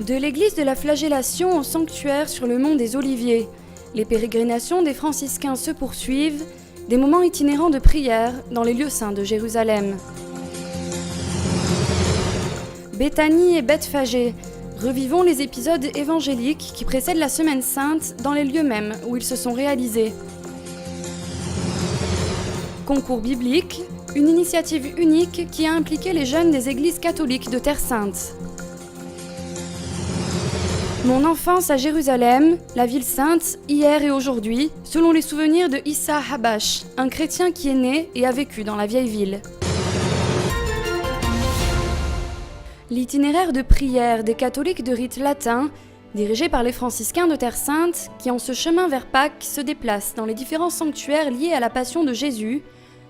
De l'église de la Flagellation au sanctuaire sur le mont des Oliviers, les pérégrinations des franciscains se poursuivent, des moments itinérants de prière dans les lieux saints de Jérusalem. Béthanie et Bethphagée, revivons les épisodes évangéliques qui précèdent la Semaine Sainte dans les lieux mêmes où ils se sont réalisés. Concours biblique, une initiative unique qui a impliqué les jeunes des églises catholiques de Terre Sainte. Mon enfance à Jérusalem, la ville sainte, hier et aujourd'hui, selon les souvenirs de Issa Habash, un chrétien qui est né et a vécu dans la vieille ville. L'itinéraire de prière des catholiques de rite latin, dirigé par les franciscains de Terre Sainte, qui en ce chemin vers Pâques se déplacent dans les différents sanctuaires liés à la Passion de Jésus,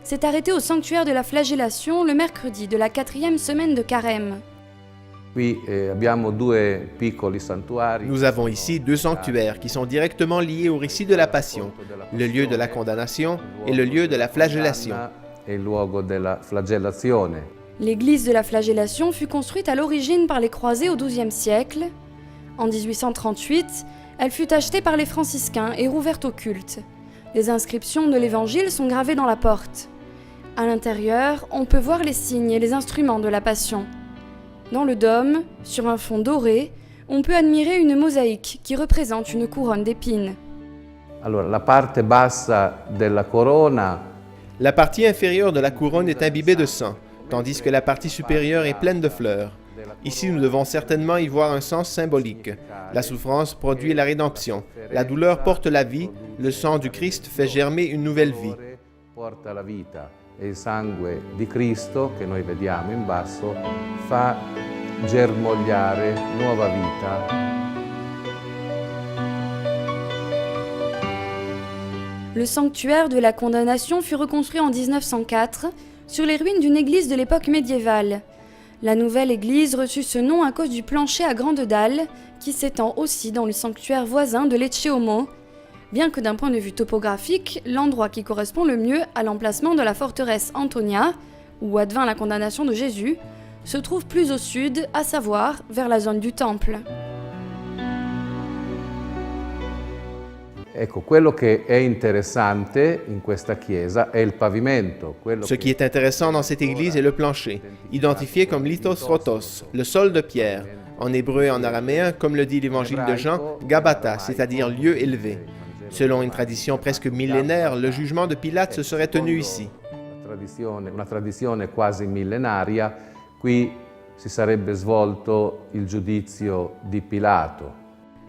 s'est arrêté au sanctuaire de la Flagellation le mercredi de la 4e semaine de Carême. Nous avons ici deux sanctuaires qui sont directement liés au récit de la Passion, le lieu de la condamnation et le lieu de la flagellation. L'église de la Flagellation fut construite à l'origine par les croisés au XIIe siècle. En 1838, elle fut achetée par les franciscains et rouverte au culte. Les inscriptions de l'Évangile sont gravées dans la porte. À l'intérieur, on peut voir les signes et les instruments de la Passion. Dans le dôme, sur un fond doré, on peut admirer une mosaïque qui représente une couronne d'épines. La partie inférieure de la couronne est imbibée de sang, tandis que la partie supérieure est pleine de fleurs. Ici, nous devons certainement y voir un sens symbolique. La souffrance produit la rédemption, la douleur porte la vie, le sang du Christ fait germer une nouvelle vie. E il sangue di Cristo, che noi vediamo in basso, fa germogliare nuova vita. Le sanctuaire de la condamnation fut reconstruit en 1904 sur les ruines d'une église de l'époque médiévale. La nouvelle église reçut ce nom à cause du plancher à grandes dalles qui s'étend aussi dans le sanctuaire voisin de Lecce Homo, bien que d'un point de vue topographique, l'endroit qui correspond le mieux à l'emplacement de la forteresse Antonia, où advint la condamnation de Jésus, se trouve plus au sud, à savoir vers la zone du temple. Ce qui est intéressant dans cette église est le plancher, identifié comme lithos rotos, le sol de pierre, en hébreu et en araméen, comme le dit l'évangile de Jean, Gabata, c'est-à-dire lieu élevé. Selon une tradition presque millénaire, le jugement de Pilate se serait tenu ici. Una tradizione quasi millenaria, qui si sarebbe svolto il giudizio di Pilato.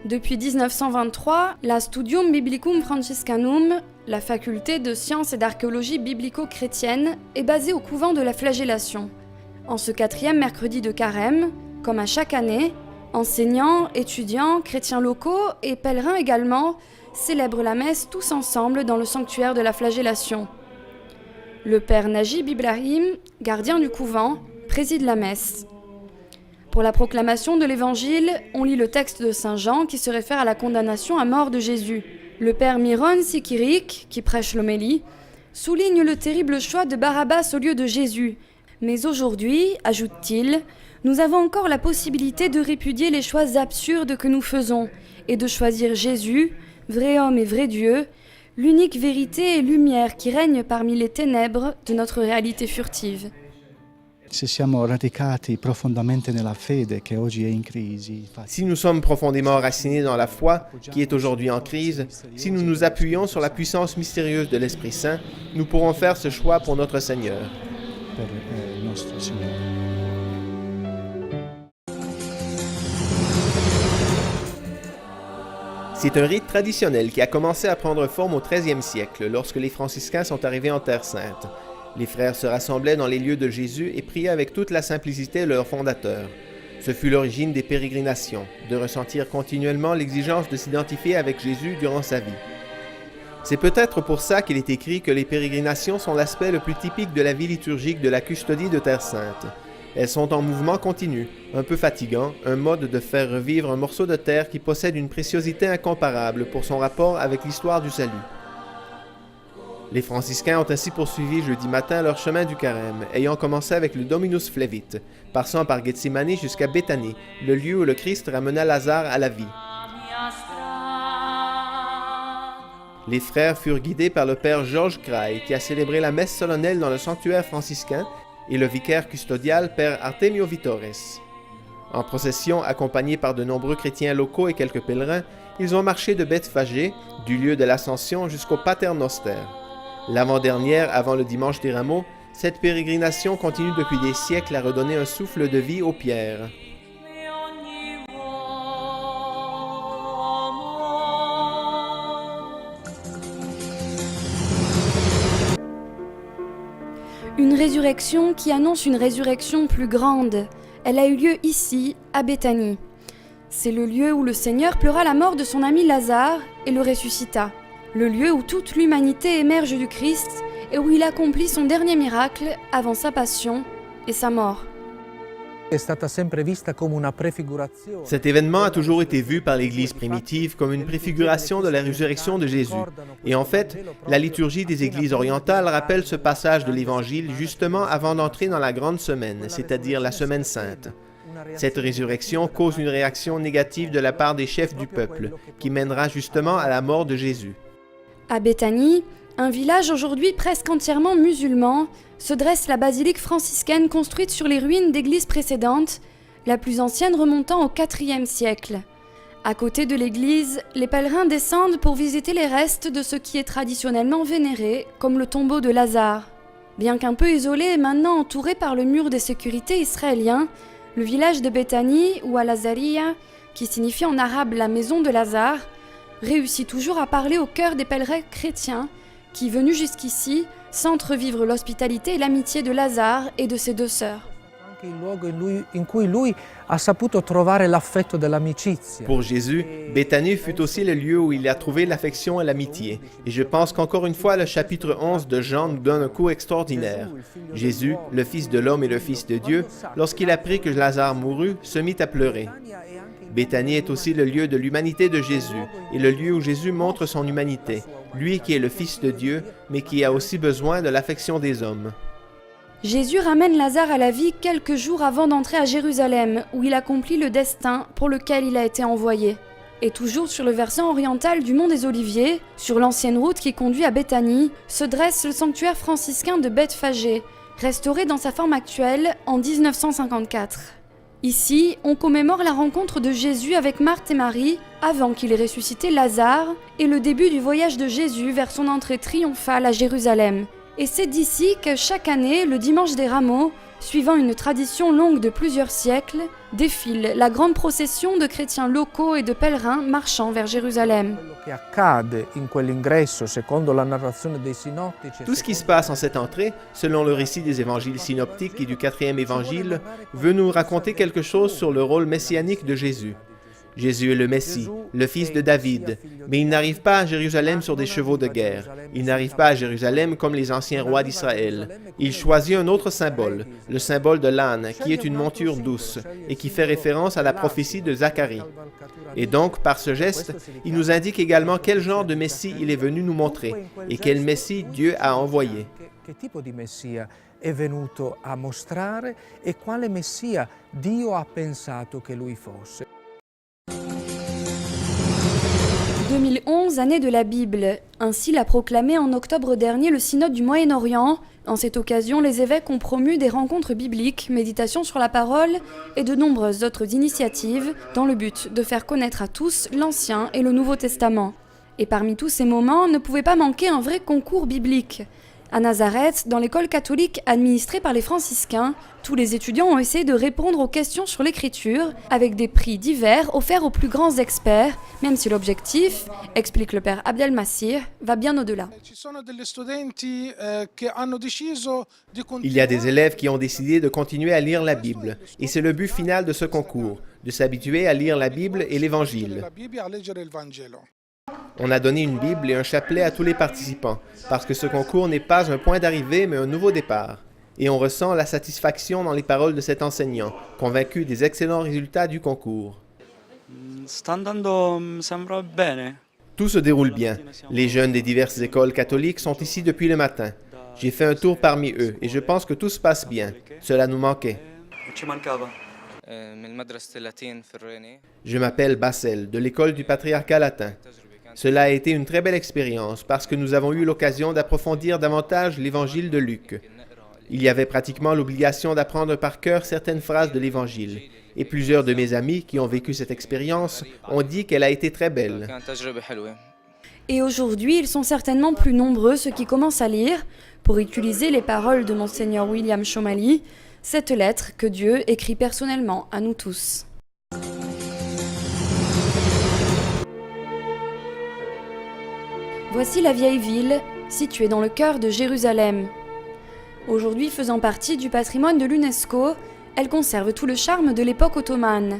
Depuis 1923, la Studium Biblicum Franciscanum, la faculté de sciences et d'archéologie biblico-chrétienne, est basée au couvent de la Flagellation. En ce 4e mercredi de Carême, comme à chaque année, enseignants, étudiants, chrétiens locaux et pèlerins également célèbrent la messe tous ensemble dans le sanctuaire de la Flagellation. Le père Najib Ibrahim, gardien du couvent, préside la messe. Pour la proclamation de l'Évangile, on lit le texte de Saint Jean qui se réfère à la condamnation à mort de Jésus. Le père Miron Sikirik, qui prêche l'homélie, souligne le terrible choix de Barabbas au lieu de Jésus. Mais aujourd'hui, ajoute-t-il, nous avons encore la possibilité de répudier les choix absurdes que nous faisons et de choisir Jésus, vrai homme et vrai Dieu, l'unique vérité et lumière qui règne parmi les ténèbres de notre réalité furtive. Si nous sommes profondément racinés dans la foi, qui est aujourd'hui en crise, si nous nous appuyons sur la puissance mystérieuse de l'Esprit Saint, nous pourrons faire ce choix pour notre Seigneur. C'est un rite traditionnel qui a commencé à prendre forme au XIIIe siècle, lorsque les franciscains sont arrivés en Terre Sainte. Les frères se rassemblaient dans les lieux de Jésus et priaient avec toute la simplicité leur fondateur. Ce fut l'origine des pérégrinations, de ressentir continuellement l'exigence de s'identifier avec Jésus durant sa vie. C'est peut-être pour ça qu'il est écrit que les pérégrinations sont l'aspect le plus typique de la vie liturgique de la custodie de Terre Sainte. Elles sont en mouvement continu, un peu fatigant, un mode de faire revivre un morceau de terre qui possède une préciosité incomparable pour son rapport avec l'histoire du salut. Les franciscains ont ainsi poursuivi jeudi matin leur chemin du carême, ayant commencé avec le Dominus Flevit, passant par Gethsémani jusqu'à Béthanie, le lieu où le Christ ramena Lazare à la vie. Les frères furent guidés par le père Georges Craille, qui a célébré la messe solennelle dans le sanctuaire franciscain, et le vicaire custodial père Artemio Vitores. En procession, accompagnés par de nombreux chrétiens locaux et quelques pèlerins, ils ont marché de Bethphagée, du lieu de l'Ascension, jusqu'au Pater Noster. L'avant-dernière, avant le dimanche des Rameaux, cette pérégrination continue depuis des siècles à redonner un souffle de vie aux pierres. Une résurrection qui annonce une résurrection plus grande. Elle a eu lieu ici, à Béthanie. C'est le lieu où le Seigneur pleura la mort de son ami Lazare et le ressuscita. Le lieu où toute l'humanité émerge du Christ et où il accomplit son dernier miracle avant sa passion et sa mort. Cet événement a toujours été vu par l'Église primitive comme une préfiguration de la résurrection de Jésus. Et en fait, la liturgie des Églises orientales rappelle ce passage de l'Évangile justement avant d'entrer dans la grande semaine, c'est-à-dire la semaine sainte. Cette résurrection cause une réaction négative de la part des chefs du peuple, qui mènera justement à la mort de Jésus. À Béthanie, un village aujourd'hui presque entièrement musulman, se dresse la basilique franciscaine construite sur les ruines d'églises précédentes, la plus ancienne remontant au IVe siècle. À côté de l'église, les pèlerins descendent pour visiter les restes de ce qui est traditionnellement vénéré, comme le tombeau de Lazare. Bien qu'un peu isolé et maintenant entouré par le mur des sécurités israéliens, le village de Béthanie, ou Al-Azariya, qui signifie en arabe la maison de Lazare, réussit toujours à parler au cœur des pèlerins chrétiens qui, venus jusqu'ici, sentent revivre l'hospitalité et l'amitié de Lazare et de ses deux sœurs. Pour Jésus, Béthanie fut aussi le lieu où il a trouvé l'affection et l'amitié. Et je pense qu'encore une fois, le chapitre 11 de Jean nous donne un coup extraordinaire. Jésus, le Fils de l'homme et le Fils de Dieu, lorsqu'il apprit que Lazare mourut, se mit à pleurer. Béthanie est aussi le lieu de l'humanité de Jésus et le lieu où Jésus montre son humanité, lui qui est le Fils de Dieu, mais qui a aussi besoin de l'affection des hommes. Jésus ramène Lazare à la vie quelques jours avant d'entrer à Jérusalem, où il accomplit le destin pour lequel il a été envoyé. Et toujours sur le versant oriental du mont des Oliviers, sur l'ancienne route qui conduit à Béthanie, se dresse le sanctuaire franciscain de Bethphagée, restauré dans sa forme actuelle en 1954. Ici, on commémore la rencontre de Jésus avec Marthe et Marie avant qu'il ait ressuscité Lazare et le début du voyage de Jésus vers son entrée triomphale à Jérusalem. Et c'est d'ici que chaque année, le dimanche des Rameaux, suivant une tradition longue de plusieurs siècles, défile la grande procession de chrétiens locaux et de pèlerins marchant vers Jérusalem. Tout ce qui se passe en cette entrée, selon le récit des évangiles synoptiques et du 4e évangile, veut nous raconter quelque chose sur le rôle messianique de Jésus. Jésus est le Messie, le fils de David, mais il n'arrive pas à Jérusalem sur des chevaux de guerre. Il n'arrive pas à Jérusalem comme les anciens rois d'Israël. Il choisit un autre symbole, le symbole de l'âne, qui est une monture douce et qui fait référence à la prophétie de Zacharie. Et donc, par ce geste, il nous indique également quel genre de Messie il est venu nous montrer et quel Messie Dieu a envoyé. È venuto a mostrare e quale Messia Dio ha pensato che lui fosse. 2011, année de la Bible. Ainsi l'a proclamé en octobre dernier le synode du Moyen-Orient. En cette occasion, les évêques ont promu des rencontres bibliques, méditations sur la parole et de nombreuses autres initiatives dans le but de faire connaître à tous l'Ancien et le Nouveau Testament. Et parmi tous ces moments, ne pouvait pas manquer un vrai concours biblique. À Nazareth, dans l'école catholique administrée par les franciscains, tous les étudiants ont essayé de répondre aux questions sur l'écriture avec des prix divers offerts aux plus grands experts, même si l'objectif, explique le père Abdelmassir, va bien au-delà. Il y a des élèves qui ont décidé de continuer à lire la Bible, et c'est le but final de ce concours, de s'habituer à lire la Bible et l'Évangile. On a donné une Bible et un chapelet à tous les participants, parce que ce concours n'est pas un point d'arrivée, mais un nouveau départ. Et on ressent la satisfaction dans les paroles de cet enseignant, convaincu des excellents résultats du concours. Tout se déroule bien. Les jeunes des diverses écoles catholiques sont ici depuis le matin. J'ai fait un tour parmi eux et je pense que tout se passe bien. Cela nous manquait. Je m'appelle Bassel, de l'école du patriarcat latin. Cela a été une très belle expérience parce que nous avons eu l'occasion d'approfondir davantage l'évangile de Luc. Il y avait pratiquement l'obligation d'apprendre par cœur certaines phrases de l'évangile. Et plusieurs de mes amis qui ont vécu cette expérience ont dit qu'elle a été très belle. Et aujourd'hui, ils sont certainement plus nombreux ceux qui commencent à lire, pour utiliser les paroles de Monseigneur William Chomali, cette lettre que Dieu écrit personnellement à nous tous. Voici la vieille ville, située dans le cœur de Jérusalem. Aujourd'hui faisant partie du patrimoine de l'UNESCO, elle conserve tout le charme de l'époque ottomane.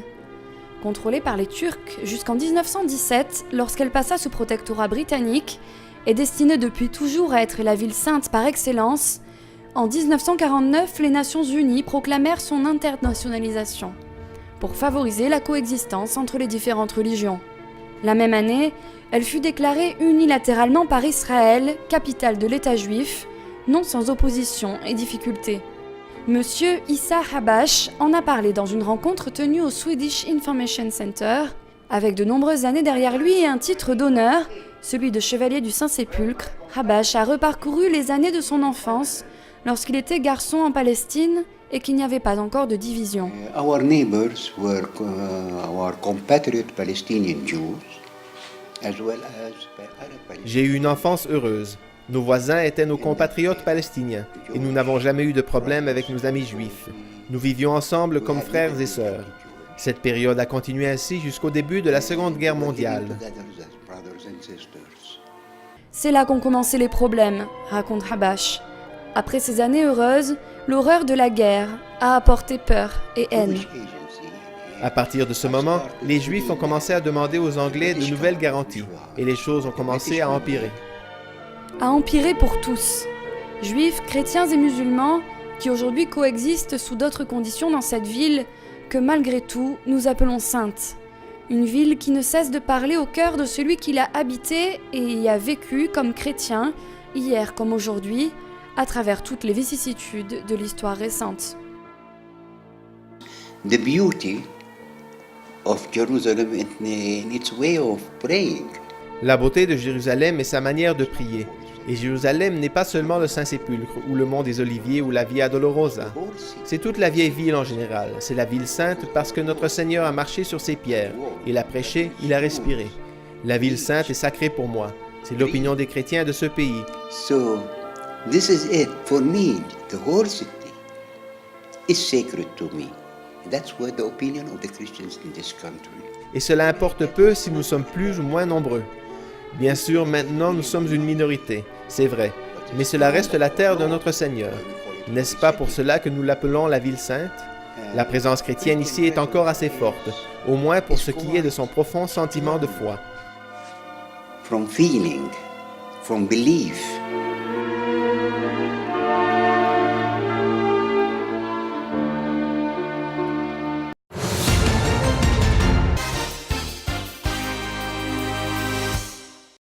Contrôlée par les Turcs jusqu'en 1917, lorsqu'elle passa sous protectorat britannique, et destinée depuis toujours à être la ville sainte par excellence, en 1949, les Nations Unies proclamèrent son internationalisation, pour favoriser la coexistence entre les différentes religions. La même année, elle fut déclarée unilatéralement par Israël, capitale de l'État juif, non sans opposition et difficultés. Monsieur Issa Habash en a parlé dans une rencontre tenue au Swedish Information Center, avec de nombreuses années derrière lui et un titre d'honneur, celui de chevalier du Saint-Sépulcre. Habash a reparcouru les années de son enfance, lorsqu'il était garçon en Palestine et qu'il n'y avait pas encore de division. Our neighbors were our compatriot Palestinian Jews, as well as Arab Palestinians. J'ai eu une enfance heureuse. Nos voisins étaient nos compatriotes palestiniens et nous n'avons jamais eu de problème avec nos amis juifs. Nous vivions ensemble comme frères et sœurs. Cette période a continué ainsi jusqu'au début de la Seconde Guerre mondiale. C'est là qu'ont commencé les problèmes, raconte Habash. Après ces années heureuses, l'horreur de la guerre a apporté peur et haine. À partir de ce moment, les Juifs ont commencé à demander aux Anglais de nouvelles garanties et les choses ont commencé à empirer. A empiré pour tous, juifs, chrétiens et musulmans, qui aujourd'hui coexistent sous d'autres conditions dans cette ville que malgré tout nous appelons sainte. Une ville qui ne cesse de parler au cœur de celui qui l'a habité et y a vécu comme chrétien, hier comme aujourd'hui, à travers toutes les vicissitudes de l'histoire récente. The beauty of Jerusalem in its way of praying. La beauté de Jérusalem est sa manière de prier. Et Jérusalem n'est pas seulement le Saint-Sépulcre, ou le mont des Oliviers, ou la Via Dolorosa. C'est toute la vieille ville en général. C'est la ville sainte parce que notre Seigneur a marché sur ses pierres. Il a prêché, il a respiré. La ville sainte est sacrée pour moi. C'est l'opinion des chrétiens de ce pays. So, this is it. For me, the whole city is sacred to me. That's what the opinion of the Christians in this country. Et cela importe peu si nous sommes plus ou moins nombreux. Bien sûr, maintenant, nous sommes une minorité, c'est vrai, mais cela reste la terre de notre Seigneur. N'est-ce pas pour cela que nous l'appelons la ville sainte? La présence chrétienne ici est encore assez forte, au moins pour ce qui est de son profond sentiment de foi. From feeling, from belief.